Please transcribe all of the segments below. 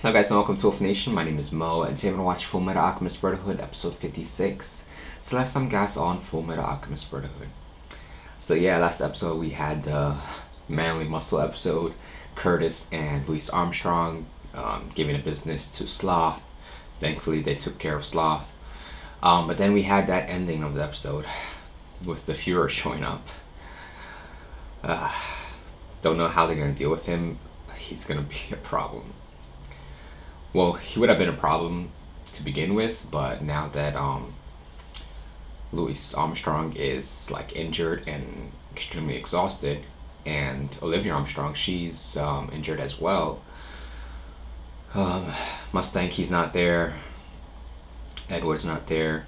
Hello guys and welcome to Wolf Nation. My name is Mo and today I'm going to watch Full Metal Alchemist Brotherhood episode 56. So last time guys on Full Metal Alchemist Brotherhood. So yeah, last episode we had the manly muscle episode. Curtis and Louis Armstrong giving the business to Sloth. Thankfully they took care of Sloth. But then we had that ending of the episode with the Fuhrer showing up. Don't know how they're going to deal with him. He's going to be a problem. Well, he would have been a problem to begin with, but now that Louis Armstrong is like injured and extremely exhausted, and Olivia Armstrong, she's injured as well. Mustang, he's not there. Edward's not there.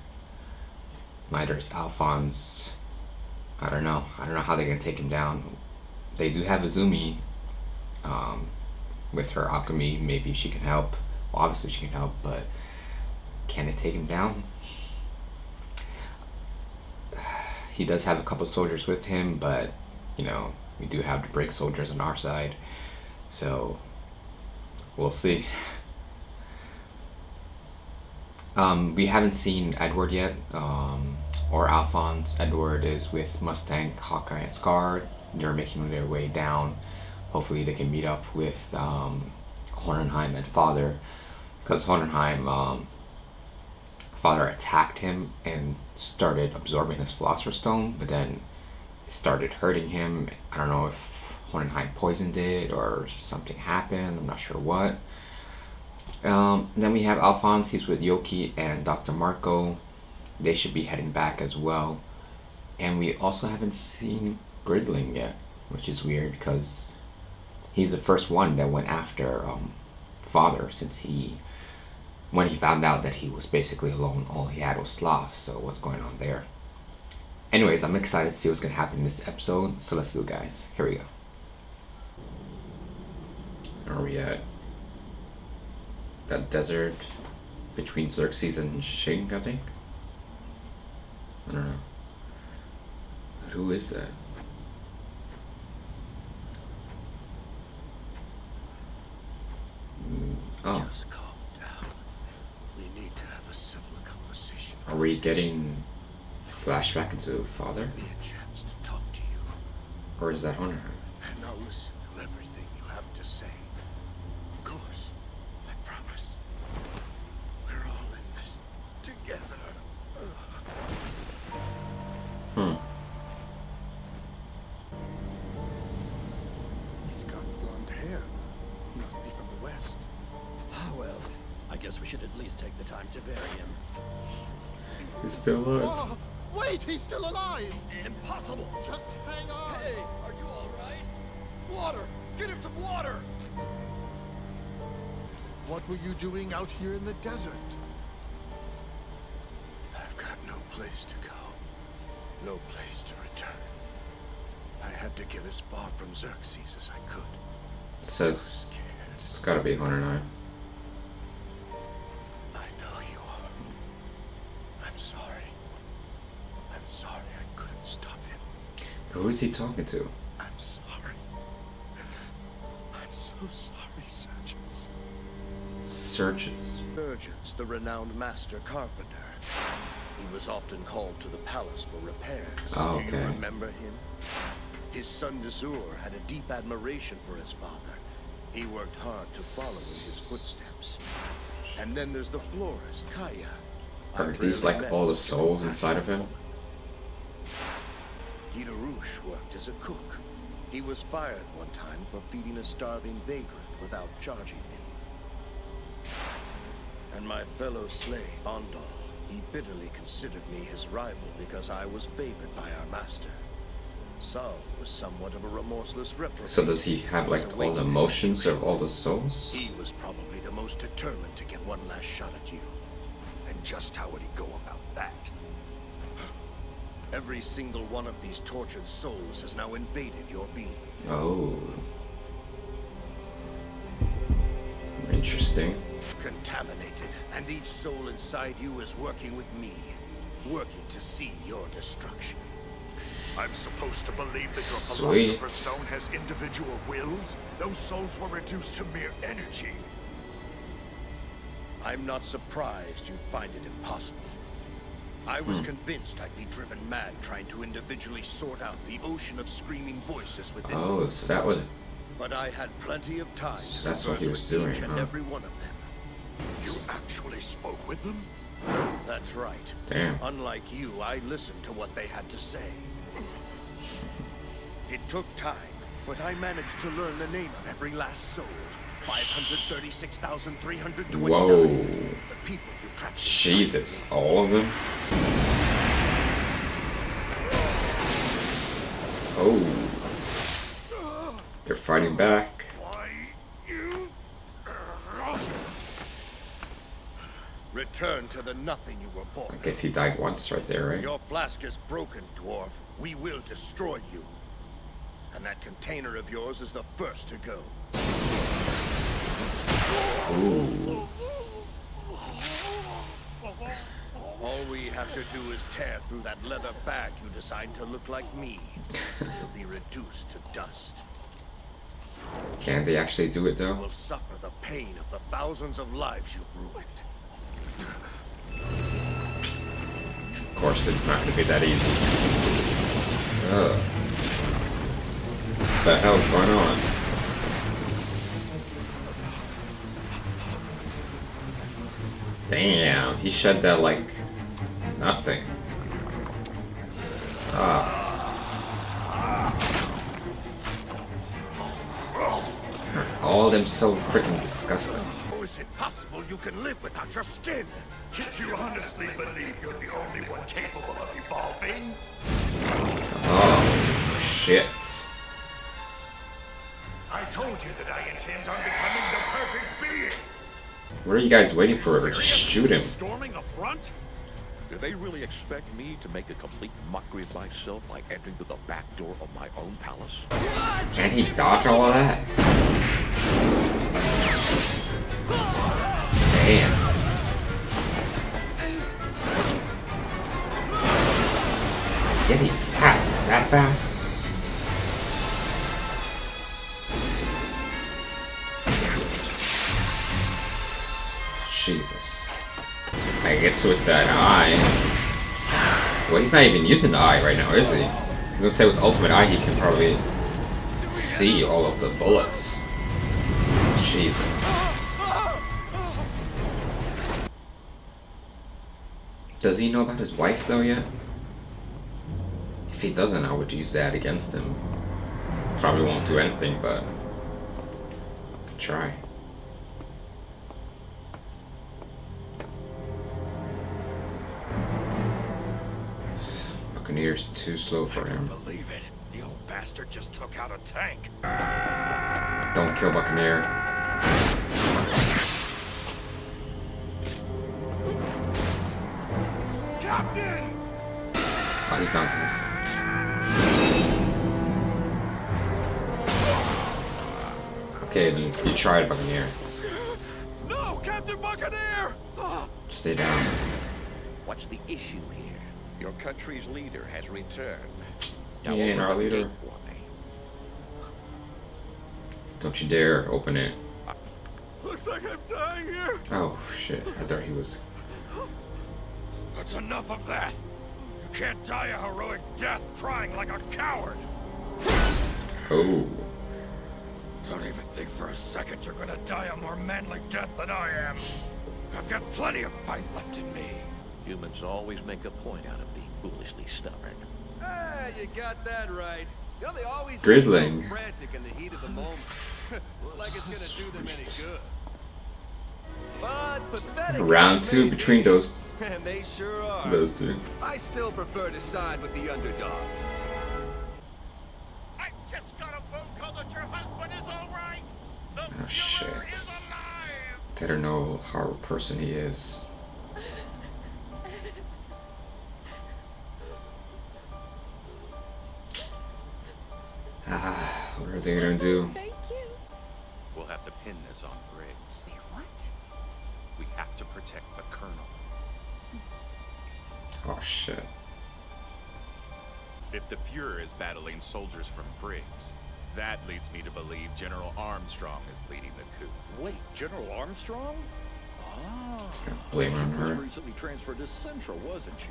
Neither is Alphonse. I don't know how they're gonna take him down. They do have Izumi. With her alchemy, maybe she can help. Well, obviously she can help, but can it take him down? He does have a couple soldiers with him, but you know, we do have the break soldiers on our side, so we'll see. We haven't seen Edward yet, or Alphonse. Edward is with Mustang, Hawkeye, and Scar. They're making their way down. Hopefully they can meet up with Hornheim and Father, because Hornheim, Father attacked him and started absorbing his Philosopher's Stone, but then it started hurting him. I don't know if Hornheim poisoned it or something happened, I'm not sure what. Then we have Alphonse, he's with Yoki and Dr. Marco. They should be heading back as well. And we also haven't seen Gridling yet, which is weird because he's the first one that went after Father, since when he found out that he was basically alone, all he had was Sloth. So what's going on there? Anyways, I'm excited to see what's gonna happen in this episode, so let's do it, guys. Here we go. Are we at that desert between Xerxes and Shing, I think? I don't know. But who is that? Oh. Just calm down. We need to have a civil conversation. Are we getting flashback into Father? Give me a chance to talk to you. Or is that Hornheim? And I'll listen to everything you have to say. Of course. I promise. We're all in this together. He's got blonde hair. He must be from the West. Ah, well, I guess we should at least take the time to bury him. He's still alive. Oh, wait, he's still alive! Impossible! Just hang on! Hey, are you alright? Water! Get him some water! What were you doing out here in the desert? I've got no place to go. No place to return. I had to get as far from Xerxes as I could. It says it's gotta be Hornheim. I know you are. I'm sorry. I'm sorry I couldn't stop him. Who is he talking to? I'm sorry. I'm so sorry, Sergeants. Surgeons. Sergeants, the renowned master carpenter. He was often called to the palace for repairs. Oh, Do okay. you remember him? His son Dazur had a deep admiration for his father. He worked hard to follow in his footsteps. And then there's the florist, Kaya. Are I've these rarely like met all the such a souls inside of compassionate him? woman. Guy Rouge worked as a cook. He was fired one time for feeding a starving vagrant without charging him. And my fellow slave, Andal, he bitterly considered me his rival because I was favored by our master. Saul was somewhat of a remorseless reprobate. So does he have like all the emotions of all the souls? He was probably the most determined to get one last shot at you. And just how would he go about that? Every single one of these tortured souls has now invaded your being. Oh. Interesting. Contaminated, and each soul inside you is working with me. Working to see your destruction. I'm supposed to believe that your Sweet. Philosopher's Stone has individual wills? Those souls were reduced to mere energy. I'm not surprised you find it impossible. I was convinced I'd be driven mad trying to individually sort out the ocean of screaming voices within me. Oh, so that was it. But I had plenty of time So to that's what he converse was with doing, each and huh? every one of them. You actually spoke with them? That's right. Damn. Unlike you, I listened to what they had to say. It took time, but I managed to learn the name of every last soul. 536,329. Whoa. The people you trapped. Jesus. All of them? Oh. They're fighting back. Why you? Return to the nothing you were born. I guess he died once right there, right? Your flask is broken, dwarf. We will destroy you. And that container of yours is the first to go. Ooh. All we have to do is tear through that leather bag you designed to look like me. You'll be reduced to dust. Can they actually do it You though? will suffer the pain of the thousands of lives you've ruined. Of course, it's not gonna be that easy. Ugh. What the hell's going on? Damn, he shed that like nothing. Ah. All of them so freaking disgusting. How is it possible you can live without your skin? Did you honestly believe you're the only one capable of evolving? Oh, shit. I told you that I intend on becoming the perfect being. What are you guys waiting for? Just shoot him. Storming the front? Do they really expect me to make a complete mockery of myself by entering through the back door of my own palace? Can he dodge all of that? Damn. Yeah, he's fast. That fast? Jesus. I guess with that eye... Well, he's not even using the eye right now, is he? I'm gonna say with ultimate eye he can probably see all of the bullets. Jesus. Does he know about his wife though yet? If he doesn't, I would use that against him. Probably won't do anything, but could try. Buccaneer's too slow for him. Believe it. The old bastard just took out a tank. Don't kill Buccaneer. Captain! Oh, he's not. Okay, then you tried, Buccaneer. No, Captain Buccaneer! Stay down. What's the issue here? Your country's leader has returned. He ain't our open the leader. gate for me. Don't you dare open it. Looks like I'm dying here. Oh shit, I thought he was. That's enough of that. You can't die a heroic death crying like a coward. Oh. Don't even think for a second you're gonna die a more manly death than I am. I've got plenty of fight left in me. Humans always make a point out of being foolishly stubborn. Ah, you got that right. You know, they always Gridling. get so frantic in the heat of the moment. Like it's gonna do them any good. But pathetic Round as it two may between be, those and they sure are. two. I still prefer to side with the underdog. I just got a phone call that your husband is all right. The Oh Fuhrer shit. is alive. They don't know how a person he is. Ah, what are they gonna do? Thank you. We'll have to pin this on Briggs. Wait, what? We have to protect the Colonel. Oh shit. If the Fuhrer is battling soldiers from Briggs, that leads me to believe General Armstrong is leading the coup. Wait, General Armstrong? Blame She on was her. recently transferred to Central, wasn't she?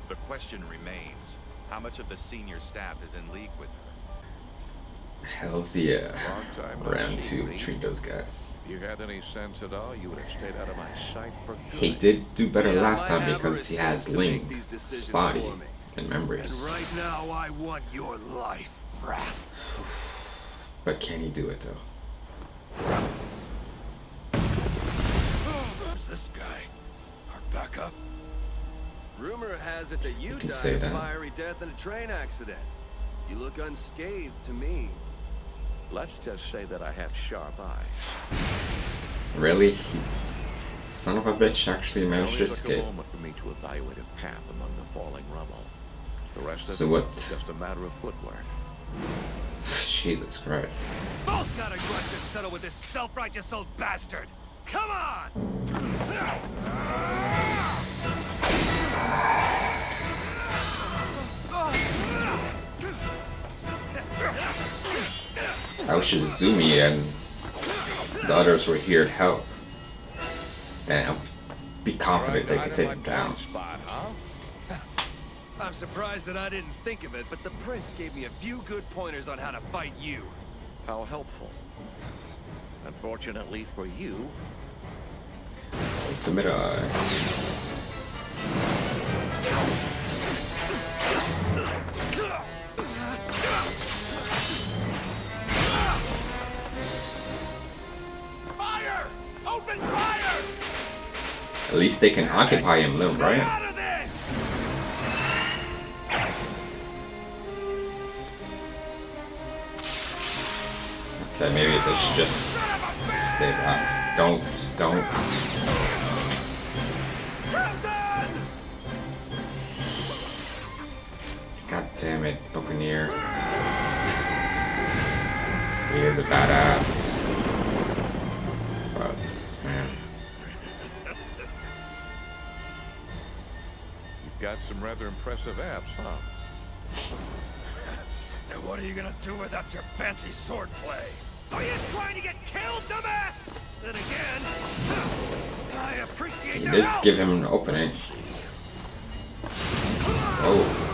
The question remains, how much of the senior staff is in league with her? Hell's yeah. Long time no Round see, 2 Reed. between those guys. If you had any sense at all, you would have stayed out of my sight for good. He did do better Yeah, last my time because avarice he tends has to make Link, these decisions body, for me. and And memories. right now, I want your life, Wrath. But can he do it though? Who's this guy? Our backup? Rumor has it that you can died say a that. fiery death in a train accident. You look unscathed to me. Let's just say that I have sharp eyes. Really? Son of a bitch actually It managed to only took a escape. moment for me to evaluate a path among the falling rubble. The rest So of it what- was just a matter of footwork. Jesus Christ. Both got a grudge to settle with this self-righteous old bastard. Come on! I wish Izumi and the others were here to help. Damn. Be confident they could take him down. Spot, huh? I'm surprised that I didn't think of it, but the prince gave me a few good pointers on how to fight you. How helpful. Unfortunately for you, Ultimate Eye. Fire! Open fire! At least they can occupy him, little, Stay right? out of this! Okay, maybe they should just stay back. Don't. God damn it, Buccaneer. He is a badass. But, man. you've got some rather impressive abs, huh? And what are you gonna do without your fancy swordplay? Are you trying to get killed, dumbass? Then again, I appreciate He your does help. give him an opening. Oh.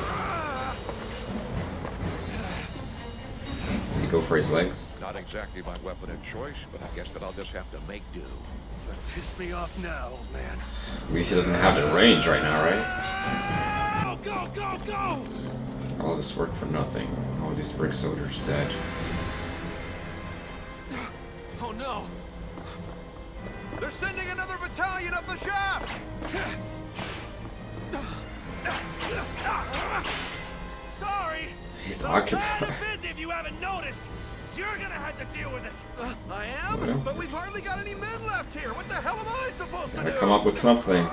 Did he go for his legs? Not exactly my weapon of choice, but I guess that I'll just have to make do. Piss me off now, old man. At least he doesn't have the range right now, right? Go, go, go, go! All this work for nothing. All these brick soldiers dead. Oh no! They're sending another battalion up the shaft! Sorry! He's I'm kinda occupied. busy if you haven't noticed! You're gonna have to deal with it! I am? Yeah. But we've hardly got any men left here. What the hell am I supposed to Gotta do? come up with something.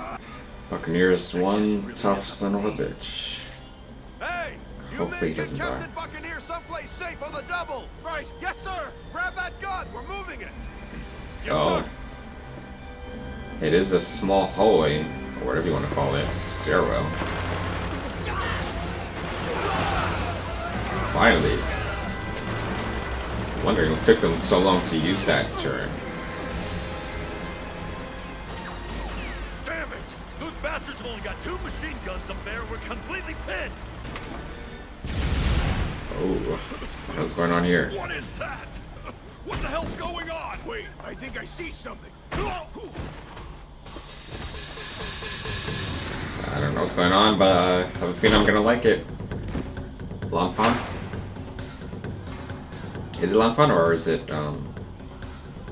Buccaneer is one tough son of a bitch. Hey! You Hopefully men he doesn't get die. Captain Buccaneer someplace safe on the double! Right. Yes, sir! Grab that gun! We're moving it! Oh. It is a small hallway, or whatever you want to call it. Stairwell. Finally. Wondering what took them so long to use that turn. Damn it! Those bastards have only got 2 machine guns up there. We're completely pinned. Oh. What's going on here? What is that? What the hell's going on? Wait, I think I see something. I don't know what's going on, but I have a feeling I'm gonna like it. Lanfan? Is it Lanfan or is it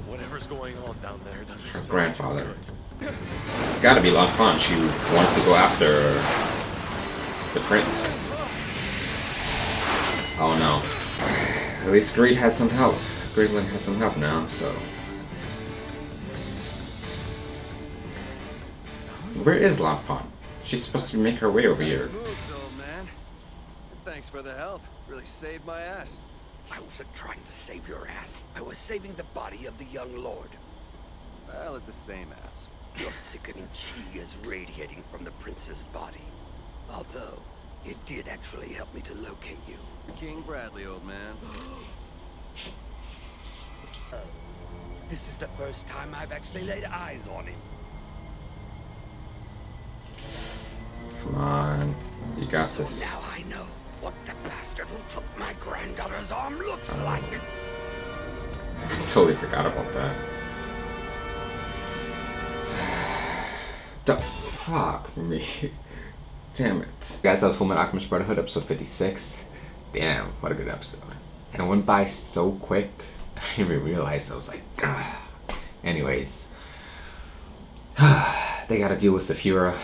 Whatever's going on down there doesn't her sound grandfather? too good. It's gotta be Lanfan. She wants to go after the prince. Oh no. At least Greed has some help. Greedling has some help now, so. Where is Lanfan? She's supposed to make her way over Nice here. moves, old man. Thanks for the help. Really saved my ass. I wasn't trying to save your ass. I was saving the body of the young lord. Well, it's the same ass. Your sickening chi is radiating from the prince's body. Although, it did actually help me to locate you. King Bradley, old man. This is the first time I've actually laid eyes on him. Come on. You got So this. now I know what the bastard who took my granddaughter's arm looks like. I totally forgot about that. The fuck me. Damn it. Guys, that was Fullmetal Alchemist Brotherhood, episode 56. Damn, what a good episode. And it went by so quick, I didn't even realize. I was like, ah. Anyways. They gotta deal with the Fuhrer.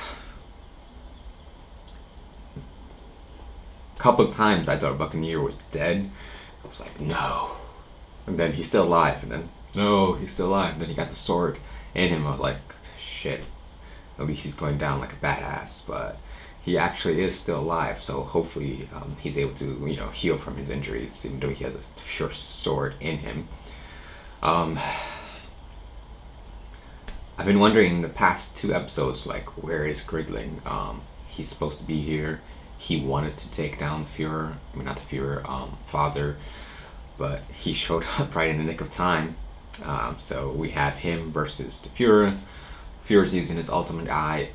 A couple of times I thought Buccaneer was dead. I was like, no. And then he's still alive. And then, no, he's still alive. And then he got the sword in him. I was like, shit. At least he's going down like a badass. But he actually is still alive. So hopefully he's able to, you know, heal from his injuries, even though he has a sure sword in him. I've been wondering the past 2 episodes, like, where is Gridling? He's supposed to be here. He wanted to take down the Fuhrer. I mean, not the Fuhrer, father. But he showed up right in the nick of time. So we have him versus the Fuhrer. Fuhrer's using his ultimate eye.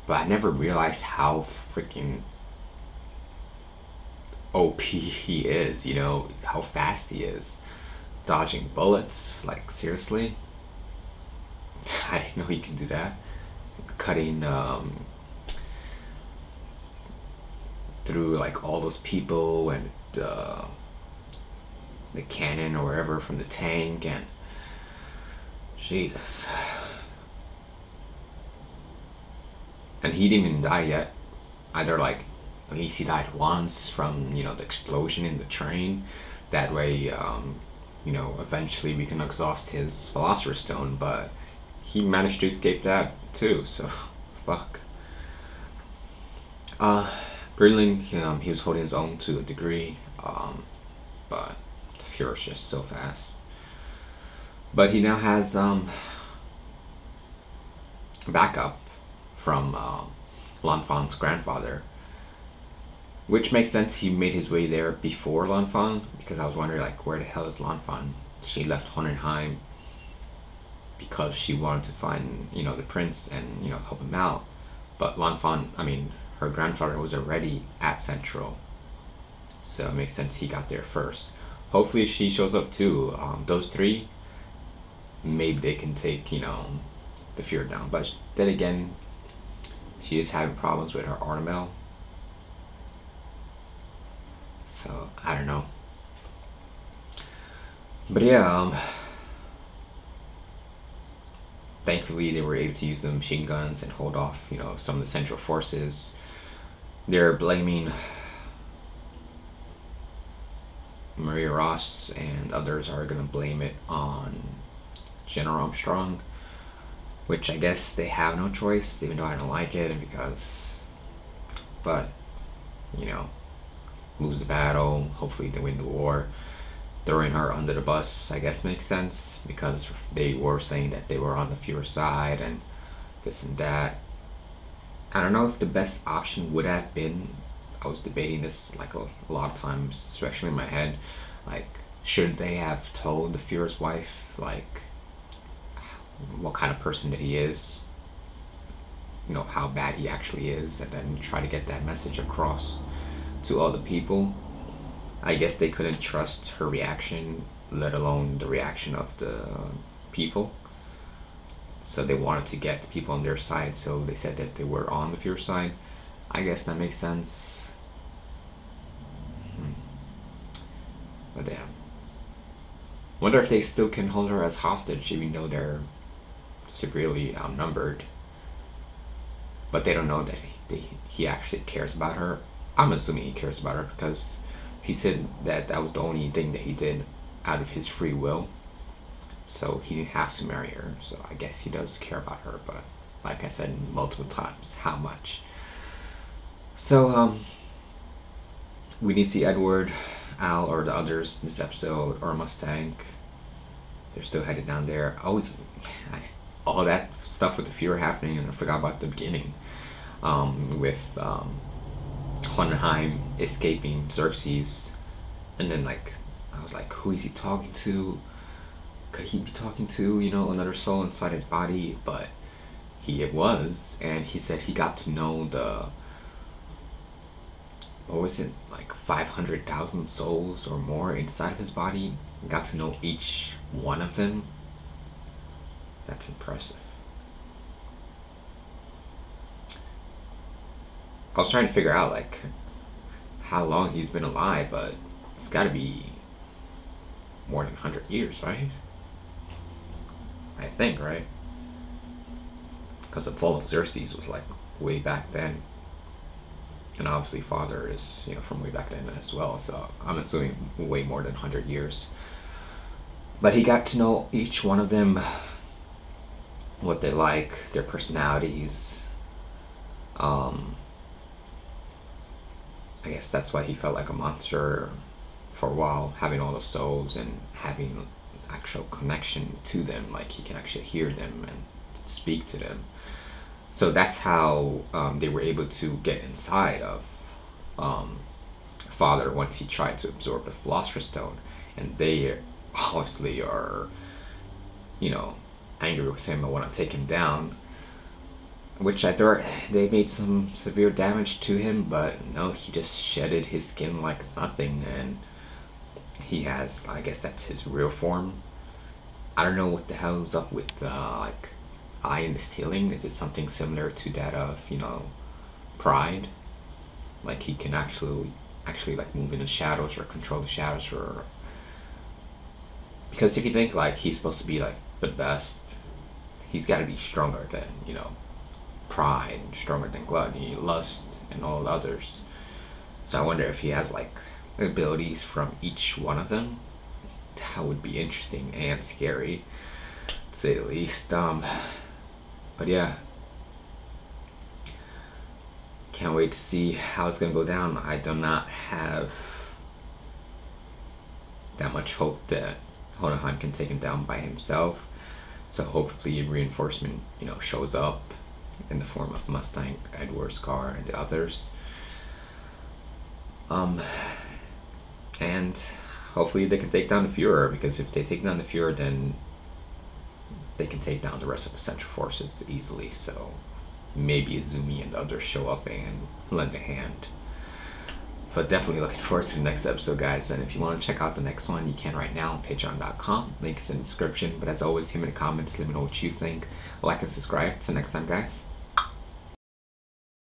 But I never realized how freaking OP he is, you know, how fast he is. Dodging bullets, like, seriously? I didn't know he can do that. Cutting through like all those people and the cannon or wherever from the tank, and Jesus. And he didn't even die yet. Either, like, at least he died once from, you know, the explosion in the train. That way, you know, eventually we can exhaust his Philosopher's Stone, but he managed to escape that too, so fuck. Gridling, he was holding his own to a degree, but the Fuhrer's just so fast. But he now has backup from Lan Fan's grandfather, which makes sense. He made his way there before Lan Fan, because I was wondering, like, where the hell is Lan Fan? She left Hohenheim because she wanted to find, you know, the prince and, you know, help him out. But Lan Fan, I mean, her grandfather was already at Central, so it makes sense he got there first. Hopefully she shows up too. Those 3, maybe they can take, you know, the Fuhrer down. But then again, she is having problems with her Artemel, so I don't know. But yeah, thankfully they were able to use the machine guns and hold off, you know, some of the Central forces. They're blaming Maria Ross, and others are gonna blame it on General Armstrong, which I guess they have no choice, even though I don't like it, but, you know, lose the battle, hopefully they win the war. Throwing her under the bus, I guess, makes sense, because they were saying that they were on the Fuhrer side and this and that. I don't know if the best option would have been, I was debating this like a lot of times, especially in my head, like, should they have told the Fuhrer's wife, like, what kind of person that he is, you know, how bad he actually is, and then try to get that message across to all the people. I guess they couldn't trust her reaction, let alone the reaction of the people. So they wanted to get the people on their side, so they said that they were on the Fuhrer side. I guess that makes sense. But damn. Wonder if they still can hold her as hostage, even though they're severely outnumbered. But they don't know that he actually cares about her. I'm assuming he cares about her, because he said that that was the only thing that he did out of his free will. So he didn't have to marry her, so I guess he does care about her, but like I said multiple times, how much? So, we need to see Edward, Al, or the others in this episode, or Mustang. They're still headed down there. Oh, all that stuff with the Fuhrer happening, and I forgot about the beginning, with Hohenheim escaping Xerxes, and then, like, I was like, who is he talking to? Could he be talking to, you know, another soul inside his body? But he was, and he said he got to know what was it, like 500,000 souls or more inside of his body, got to know each one of them. That's impressive. I was trying to figure out like how long he's been alive, but it's got to be more than 100 years, right? I think, right? Because the fall of Xerxes was like way back then, and obviously Father is, you know, from way back then as well, so I'm assuming way more than 100 years. But he got to know each one of them, what they like, their personalities. I guess that's why he felt like a monster for a while, having all the souls and having actual connection to them, like he can actually hear them and speak to them. So that's how they were able to get inside of Father once he tried to absorb the Philosopher's Stone, and they obviously are, you know, angry with him and want to take him down, which I thought they made some severe damage to him, but no, he just shedded his skin like nothing, and he has, I guess that's his real form. I don't know what the hell is up with like eye in the ceiling. Is it something similar to that of, you know, Pride? Like he can actually like move in the shadows or control the shadows, or because if you think like he's supposed to be like the best, he's got to be stronger than, you know, Pride, stronger than Gluttony, Lust, and all the others. So I wonder if he has like abilities from each one of them. That would be interesting and scary, to say the least. But yeah, can't wait to see how it's gonna go down. I do not have that much hope that Hohenheim can take him down by himself. So hopefully reinforcement, you know, shows up in the form of Mustang, Edward, Scar, and the others. And hopefully they can take down the Fuhrer, because if they take down the Fuhrer, then they can take down the rest of the Central Forces easily. So maybe Izumi and the others show up and lend a hand. But definitely looking forward to the next episode, guys. And if you want to check out the next one, you can right now on patreon.com. Link is in the description. But as always, leave me in the comments, let me know what you think. Like and subscribe. Till next time, guys.